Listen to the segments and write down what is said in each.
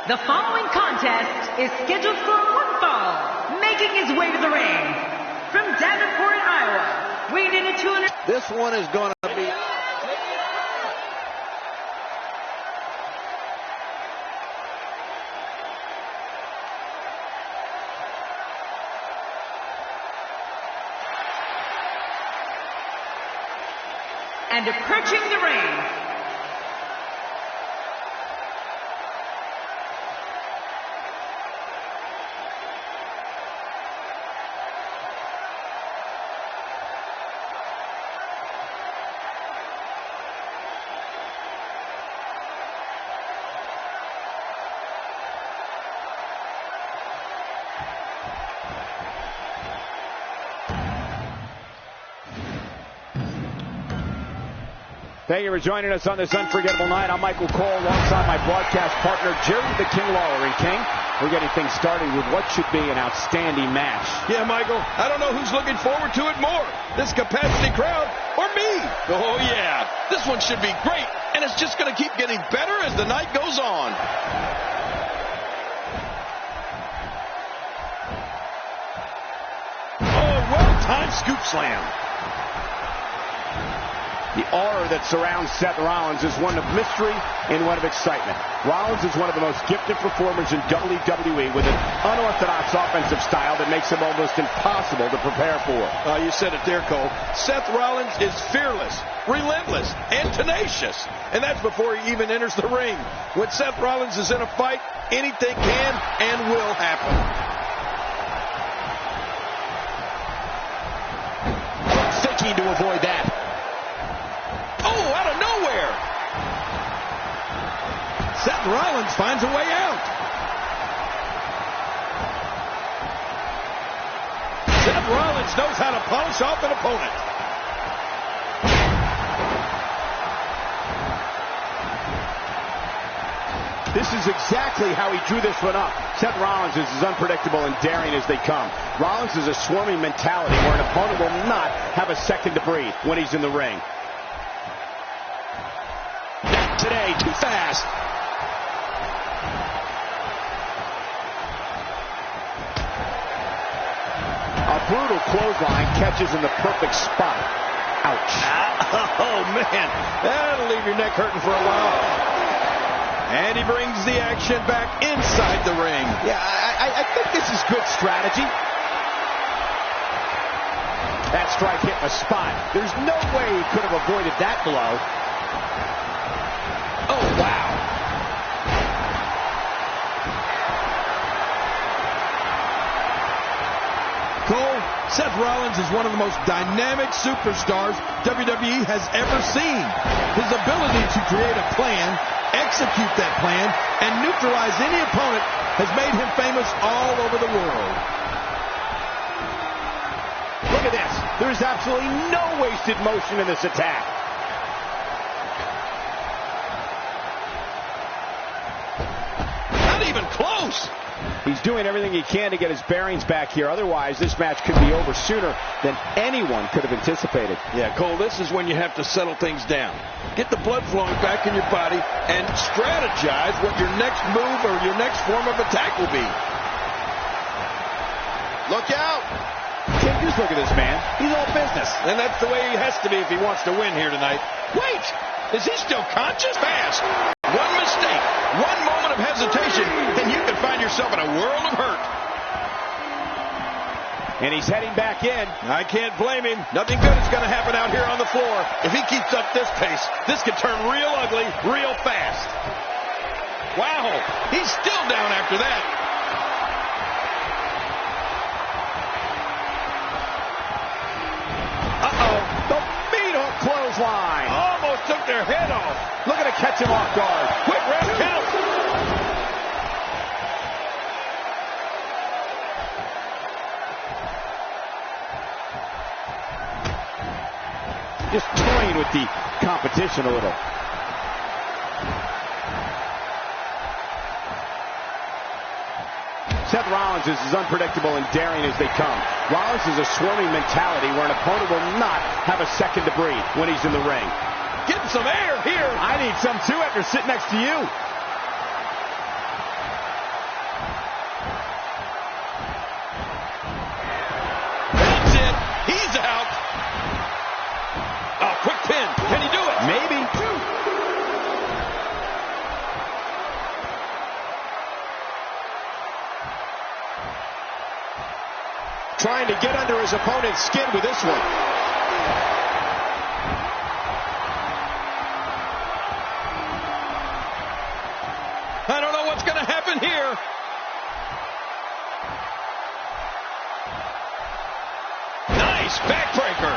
The following contest is scheduled for one fall. Making his way to the ring from Davenport, Iowa, weighing in at 200. This one is going to be... And approaching the ring, Thank you for joining us on this unforgettable night. I'm Michael Cole alongside my broadcast partner, Jerry the King Lawler. And King, we're getting things started with what should be an outstanding match. Yeah, Michael, I don't know who's looking forward to it more, this capacity crowd or me. Oh, yeah, this one should be great, and it's just going to keep getting better as the night goes on. Oh, well-timed scoop slam. The aura that surrounds Seth Rollins is one of mystery and one of excitement. Rollins is one of the most gifted performers in WWE with an unorthodox offensive style that makes him almost impossible to prepare for. You said it there, Cole. Seth Rollins is fearless, relentless, and tenacious. And that's before he even enters the ring. When Seth Rollins is in a fight, anything can and will happen. Thinking to avoid that. Seth Rollins finds a way out. Seth Rollins knows how to polish off an opponent. This is exactly how he drew this one up. Seth Rollins is as unpredictable and daring as they come. Rollins is a swarming mentality where an opponent will not have a second to breathe when he's in the ring. Not today, too fast. A brutal clothesline catches in the perfect spot. Ouch. Oh, man. That'll leave your neck hurting for a while. And he brings the action back inside the ring. Yeah, I think this is good strategy. That strike hit the spot. There's no way he could have avoided that blow. Oh, wow. Cole, Seth Rollins is one of the most dynamic superstars WWE has ever seen. His ability to create a plan, execute that plan, and neutralize any opponent has made him famous all over the world. Look at this. There is absolutely no wasted motion in this attack. Not even close. He's doing everything he can to get his bearings back here. Otherwise, this match could be over sooner than anyone could have anticipated. Yeah, Cole, this is when you have to settle things down. Get the blood flowing back in your body and strategize what your next move or your next form of attack will be. Look out! Can't just look at this man. He's all business. And that's the way he has to be if he wants to win here tonight. Wait! Is he still conscious? Fast! One mistake, one moment of hesitation, and you can find yourself in a world of hurt. And he's heading back in. I can't blame him. Nothing good is going to happen out here on the floor. If he keeps up this pace, this could turn real ugly real fast. Wow, he's still down after that. Uh-oh, the meat hook clothesline. Almost took their head off. Look at it catch him off guard. Quick round count. Just toying with the competition a little. Seth Rollins is as unpredictable and daring as they come. Rollins is a swarming mentality where an opponent will not have a second to breathe when he's in the ring. Getting some air here. I need some too after sitting next to you. Trying to get under his opponent's skin with this one. I don't know what's going to happen here. Nice backbreaker.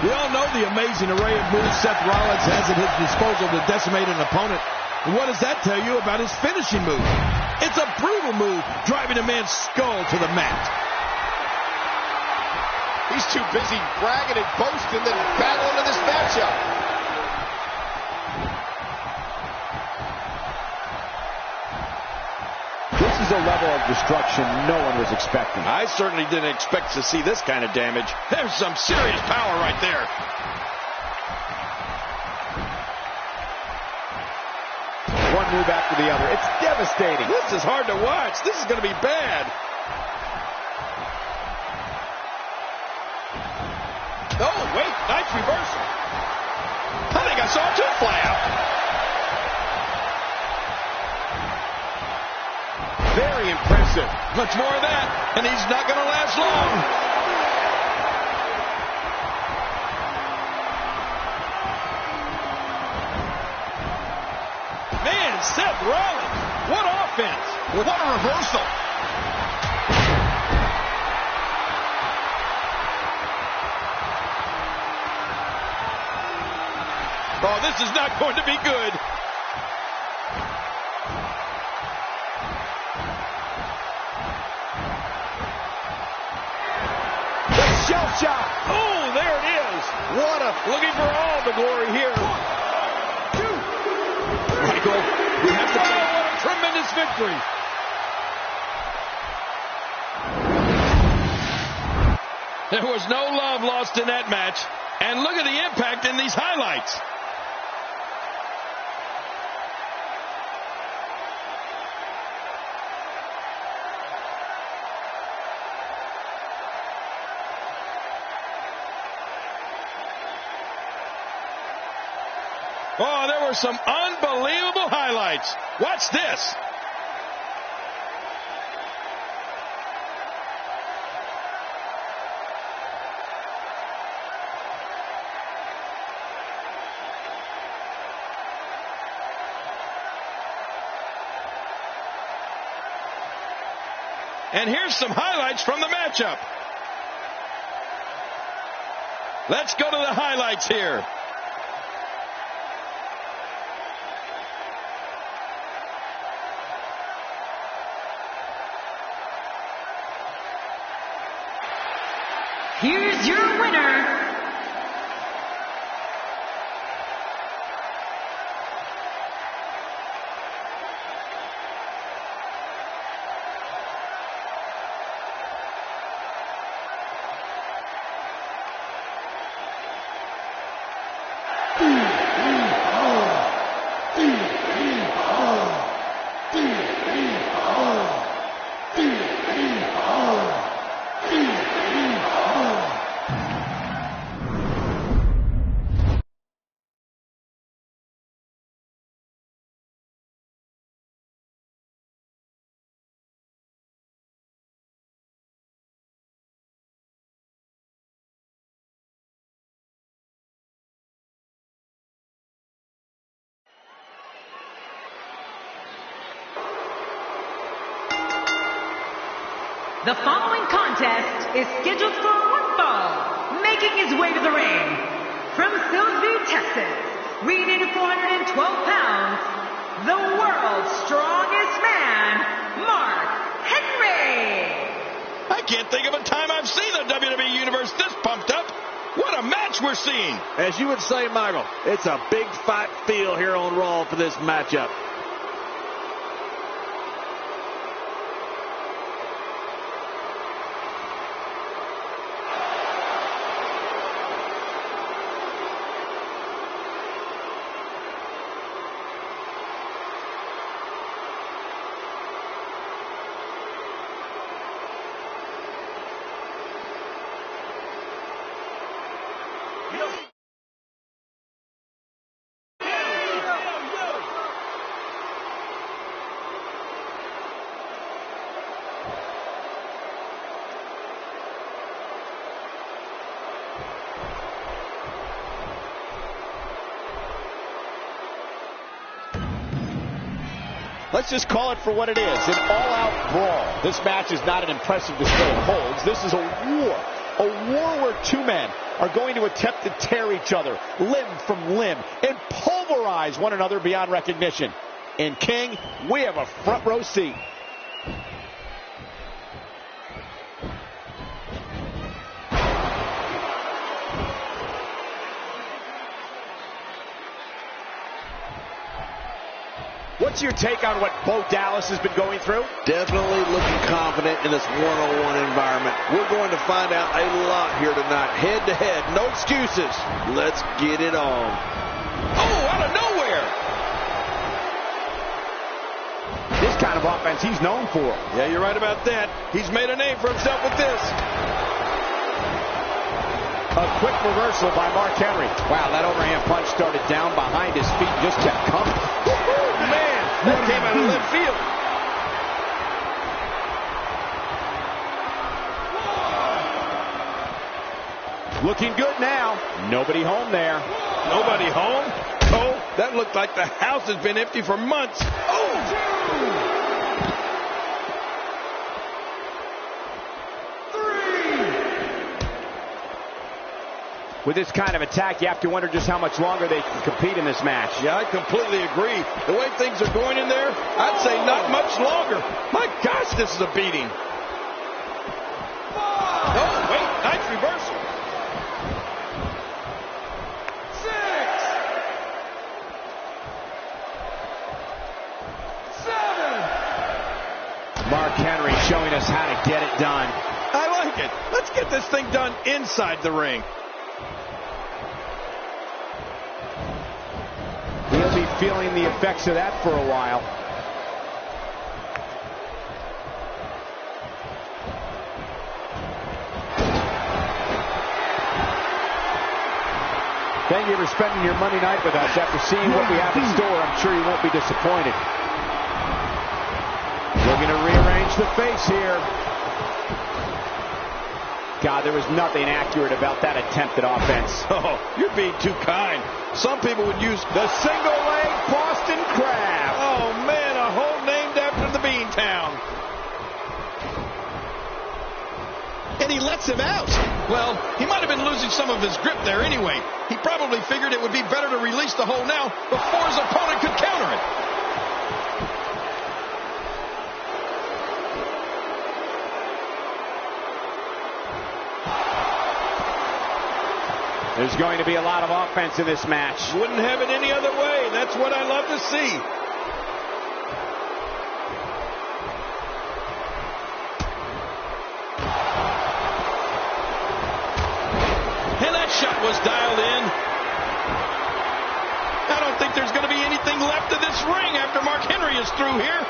We all know the amazing array of moves Seth Rollins has at his disposal to decimate an opponent. And what does that tell you about his finishing move? It's a brutal move, driving a man's skull to the mat. He's too busy bragging and boasting than battling in this matchup. This is a level of destruction no one was expecting. I certainly didn't expect to see this kind of damage. There's some serious power right there. One move after the other. It's devastating. This is hard to watch. This is going to be bad. Oh, wait, nice reversal. I think I saw a tooth fly out. Very impressive. Much more of that, and he's not going to last long. Man, Seth Rollins, what offense. What a reversal. Oh, this is not going to be good. The shell shot. Oh, there it is. What a... Looking for all the glory here. 1, 2. Michael, we have to... Oh, what a tremendous victory. There was no love lost in that match. And look at the impact in these highlights. Oh, there were some unbelievable highlights. Watch this. And here's some highlights from the matchup. Let's go to the highlights here. Here's your winner, The following contest is scheduled for one fall, making his way to the ring. From Silsbee, Texas, weighing in at 412 pounds, the world's strongest man, Mark Henry. I can't think of a time I've seen the WWE Universe this pumped up. What a match we're seeing. As you would say, Michael, it's a big fight feel here on Raw for this matchup. Let's just call it for what it is, an all-out brawl. This match is not an impressive display of holds. This is a war where two men are going to attempt to tear each other limb from limb and pulverize one another beyond recognition. And King, we have a front row seat. What's your take on what Bo Dallas has been going through? Definitely looking confident in this one-on-one environment. We're going to find out a lot here tonight. Head-to-head, no excuses. Let's get it on. Oh, out of nowhere! This kind of offense he's known for. Yeah, you're right about that. He's made a name for himself with this. A quick reversal by Mark Henry. Wow, that overhand punch started down behind his feet and just kept coming. Man, that came out of left field. Looking good now. Nobody home there. Nobody home? Oh, that looked like the house has been empty for months. Oh! With this kind of attack, you have to wonder just how much longer they can compete in this match. Yeah, I completely agree. The way things are going in there, I'd say not much longer. My gosh, this is a beating. Oh, wait, nice reversal. 6, 7. Mark Henry showing us how to get it done. I like it. Let's get this thing done inside the ring. He'll be feeling the effects of that for a while. Thank you for spending your Monday night with us. After seeing what we have in store, I'm sure you won't be disappointed. Looking to rearrange the face here. God, there was nothing accurate about that attempt at offense. Oh, you're being too kind. Some people would use the single leg Boston Crab. Oh, man, a hole named after the Beantown. And he lets him out. Well, he might have been losing some of his grip there anyway. He probably figured it would be better to release the hold now before his opponent could counter it. There's going to be a lot of offense in this match. Wouldn't have it any other way. That's what I love to see. And that shot was dialed in. I don't think there's going to be anything left of this ring after Mark Henry is through here.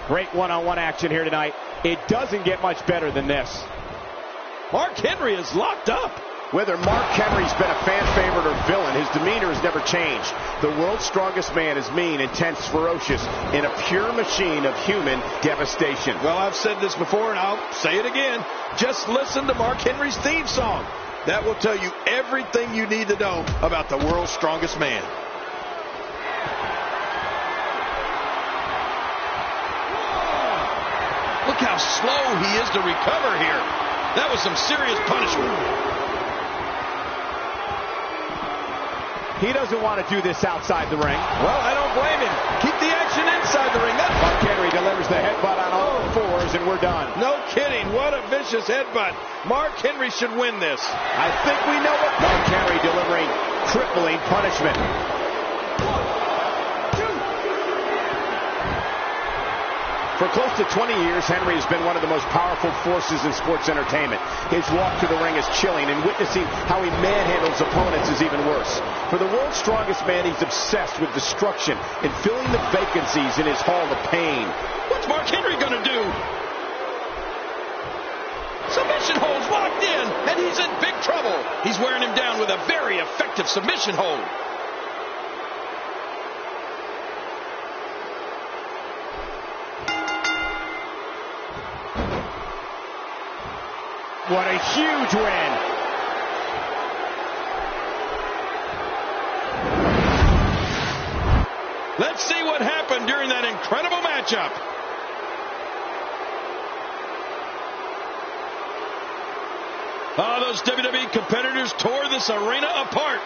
Great one-on-one action here tonight. It doesn't get much better than this. Mark Henry is locked up. Whether Mark Henry's been a fan favorite or villain, his demeanor has never changed. The world's strongest man is mean, intense, ferocious, and a pure machine of human devastation. Well, I've said this before, and I'll say it again. Just listen to Mark Henry's theme song. That will tell you everything you need to know about the world's strongest man. Look how slow he is to recover here. That was some serious punishment. He doesn't want to do this outside the ring. Well, I don't blame him. Keep the action inside the ring. Mark Henry delivers the headbutt on all fours, and we're done. No kidding. What a vicious headbutt. Mark Henry should win this. I think we know it. Mark Henry delivering crippling punishment. For close to 20 years, Henry has been one of the most powerful forces in sports entertainment. His walk to the ring is chilling, and witnessing how he manhandles opponents is even worse. For the world's strongest man, he's obsessed with destruction and filling the vacancies in his hall of pain. What's Mark Henry going to do? Submission hold's locked in, and he's in big trouble. He's wearing him down with a very effective submission hold. What a huge win. Let's see what happened during that incredible matchup. Oh, those WWE competitors tore this arena apart.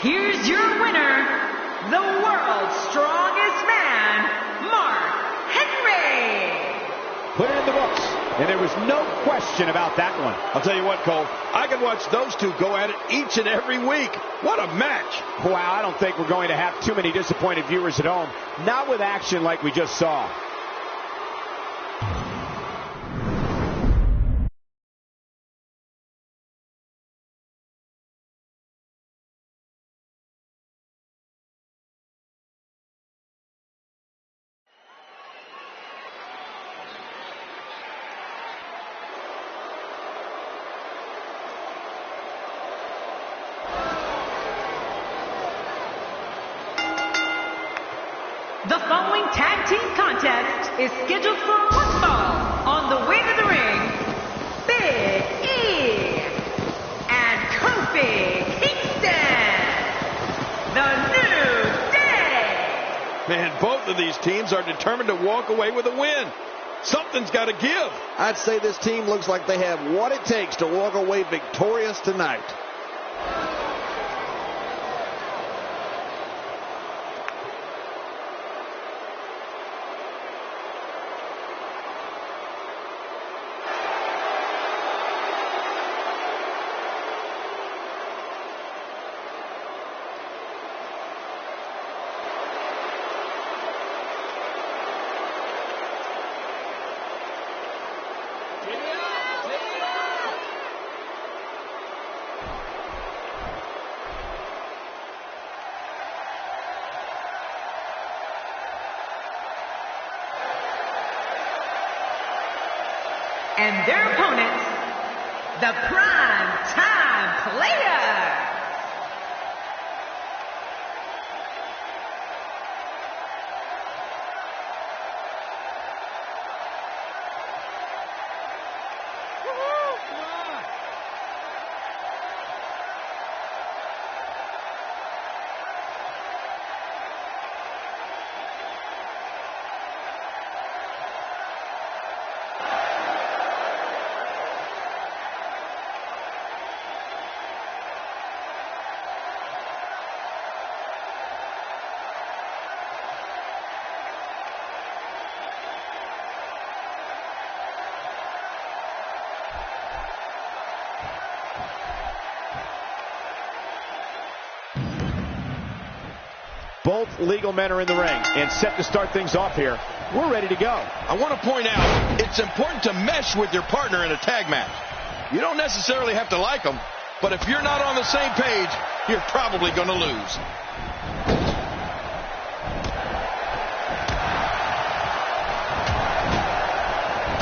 Here's your winner, the world's strongest man, Mark Henry. Put it in the books, and there was no question about that one. I'll tell you what, Cole, I could watch those two go at it each and every week. What a match. Wow, I don't think we're going to have too many disappointed viewers at home. Not with action like we just saw. The following tag team contest is scheduled for one fall. On the way to the ring, Big E and Kofi Kingston, the New Day. Man, both of these teams are determined to walk away with a win. Something's got to give. I'd say this team looks like they have what it takes to walk away victorious tonight. And their opponents, the Prime Time Players. Both legal men are in the ring and set to start things off here. We're ready to go. I want to point out, it's important to mesh with your partner in a tag match. You don't necessarily have to like them, but if you're not on the same page, you're probably going to lose.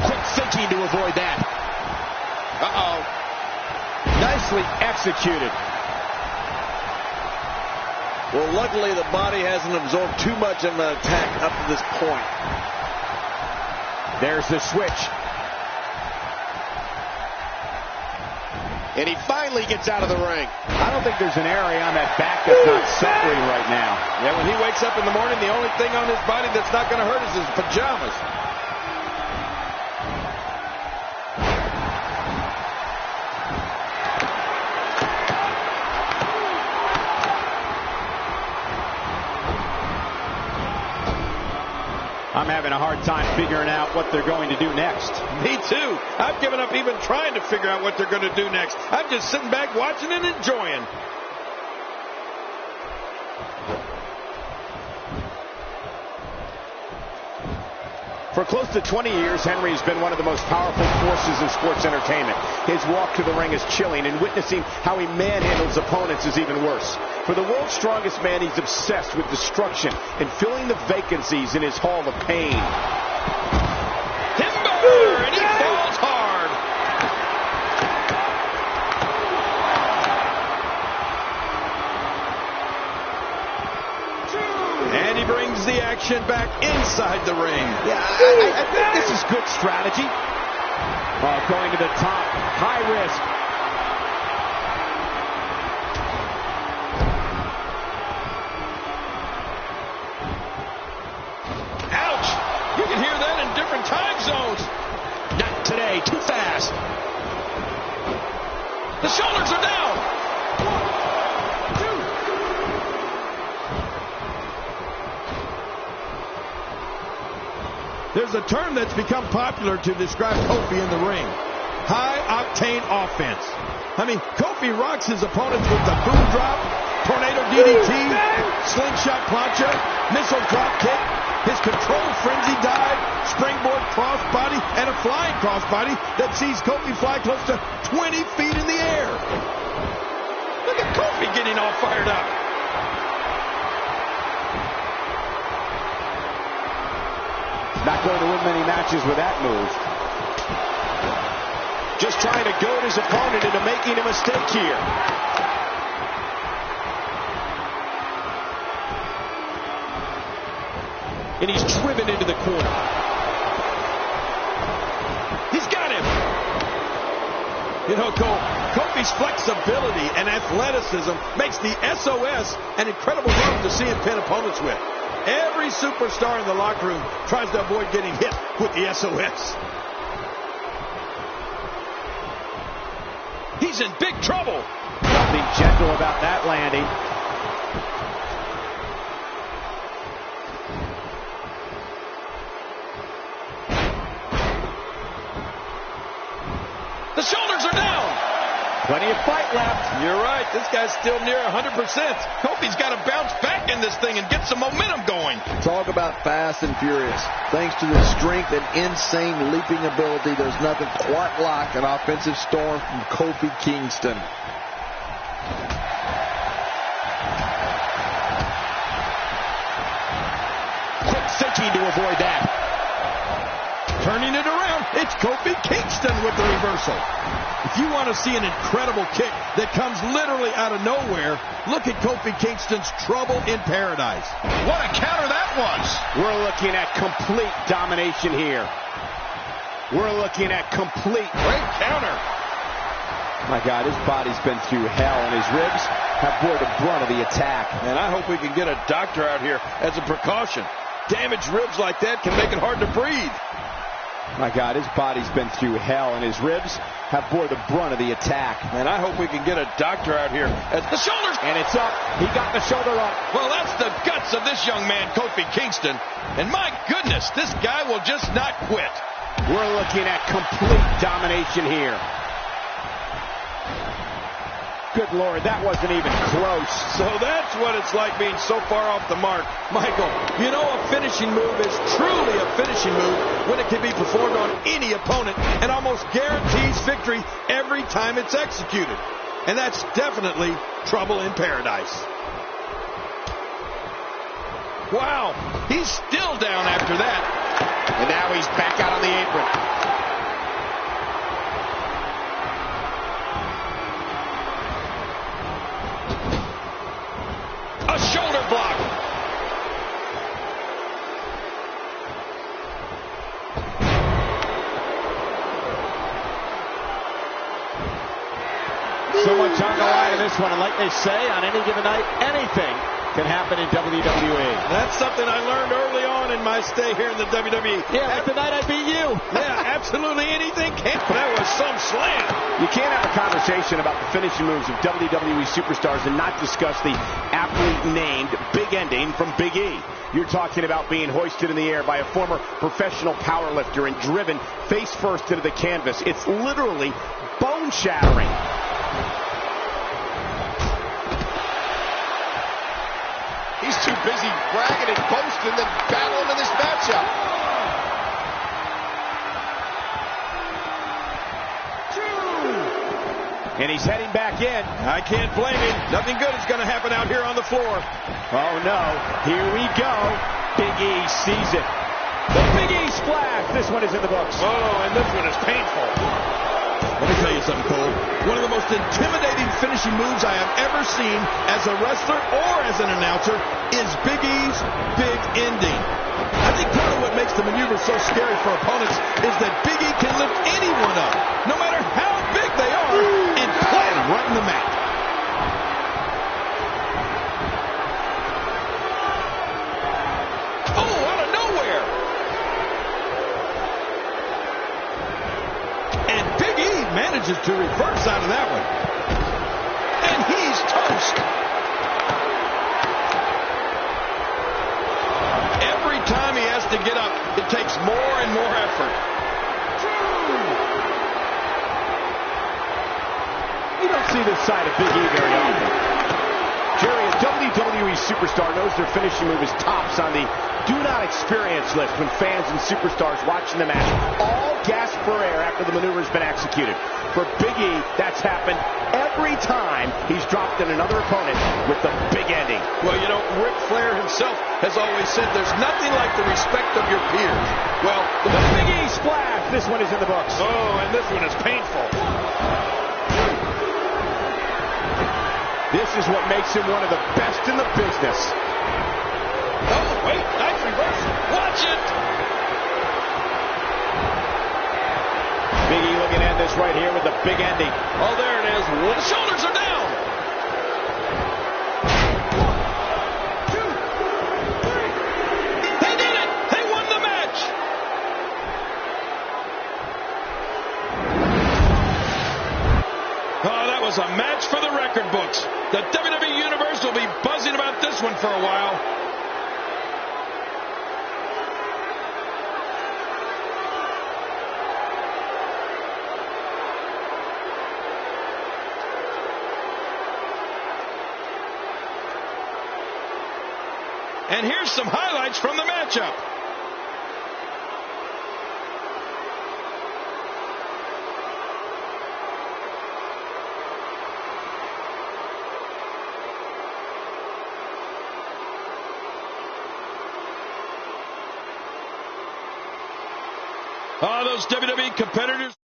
Quick thinking to avoid that. Uh-oh. Nicely executed. Well, luckily the body hasn't absorbed too much of an attack up to this point. There's the switch. And he finally gets out of the ring. I don't think there's an area on that back that's not suffering right now. Yeah, when he wakes up in the morning, the only thing on his body that's not going to hurt is his pajamas. I'm having a hard time figuring out what they're going to do next. Me too. I've given up even trying to figure out what they're going to do next. I'm just sitting back watching and enjoying. For close to 20 years, Henry has been one of the most powerful forces in sports entertainment. His walk to the ring is chilling, and witnessing how he manhandles opponents is even worse. For the world's strongest man, he's obsessed with destruction and filling the vacancies in his Hall of Pain. Timber, and he falls hard. brings the action back inside the ring. Yeah, I think this is good strategy. Going to the top, high risk. Ouch! You can hear that in different time zones. Not today, too fast. The shoulders are down. 1, 2. There's a term that's become popular to describe Kofi in the ring. High-octane offense. I mean, Kofi rocks his opponents with the boom drop, tornado DDT, slingshot plancha, missile drop kick, his controlled frenzy dive, springboard crossbody, and a flying crossbody that sees Kofi fly close to 20 feet in the air. Look at Kofi getting all fired up. Not going to win many matches with that move. Just trying to goad his opponent into making a mistake here. And he's driven into the corner. He's got him. You know, Kofi's flexibility and athleticism makes the SOS an incredible move to see him pin opponents with. Every superstar in the locker room tries to avoid getting hit with the SOS. He's in big trouble. Being gentle about that landing. The shoulders are down. Plenty of fight left. You're right. This guy's still near 100%. Kofi's got to bounce back in this thing and get some momentum going. Talk about fast and furious. Thanks to the strength and insane leaping ability, there's nothing quite like an offensive storm from Kofi Kingston. Quick thinking to avoid that. Turning it around, it's Kofi Kingston with the reversal. If you want to see an incredible kick that comes literally out of nowhere, look at Kofi Kingston's Trouble in Paradise. What a counter that was. We're looking at complete domination here. We're looking at complete. Great counter. My God, his body's been through hell, and his ribs have bore the brunt of the attack. And I hope we can get a doctor out here as a precaution. Damaged ribs like that can make it hard to breathe. My God, his body's been through hell, and his ribs have bore the brunt of the attack. And I hope we can get a doctor out here as the shoulders. And it's up. He got the shoulder up. Well, that's the guts of this young man, Kofi Kingston. And my goodness, this guy will just not quit. We're looking at complete domination here. Good Lord, that wasn't even close. So that's what it's like being so far off the mark. Michael, you know a finishing move is truly a finishing move when it can be performed on any opponent and almost guarantees victory every time it's executed. And that's definitely Trouble in Paradise. Wow, he's still down after that. And now he's back out on the apron. A shoulder block. So much on the line in this one, and like they say, on any given night, anything can happen in WWE. That's something I learned early on in my stay here in the WWE. Yeah, like the night I beat you. Yeah, absolutely anything can. That was some slam. You can't have a conversation about the finishing moves of WWE superstars and not discuss the aptly named Big Ending from Big E. You're talking about being hoisted in the air by a former professional powerlifter and driven face first into the canvas. It's literally bone-shattering. He's too busy bragging and boasting than battling in this matchup. And he's heading back in. I can't blame him. Nothing good is going to happen out here on the floor. Oh, no. Here we go. Big E sees it. The Big E splash. This one is in the books. Oh, and this one is painful. Let me tell you something, Cole. One of the most intimidating finishing moves I have ever seen as a wrestler or as an announcer is Big E's Big ending. I think part of what makes the maneuver so scary for opponents is that Big E can lift anyone up, no matter how big they are, and plant them right in the mat. Oh, out of nowhere. And Big E manages to reverse out of that one. And he's toast. Every time he has to get up, it takes more and more effort. You don't see this side of Big E very often. Jerry, a WWE superstar knows their finishing move is tops on the do-not-experience list when fans and superstars watching the match all gasp for air after the maneuver has been executed. For Big E, that's happened every time he's dropped in another opponent with the big ending. Well, you know, Ric Flair himself has always said there's nothing like the respect of your peers. Well, the Big E splash. This one is in the books. Oh, and this one is painful. This is what makes him one of the best in the business. Oh, wait, nice reversal. Watch it. Big E looking at this right here with the big ending. Oh, there it is. The shoulders are down. 1, 2, 3. They did it. They won the match. Oh, that was a match for the record books. The WWE Universe will be buzzing about this one for a while. And here's some highlights from the matchup. Those WWE competitors.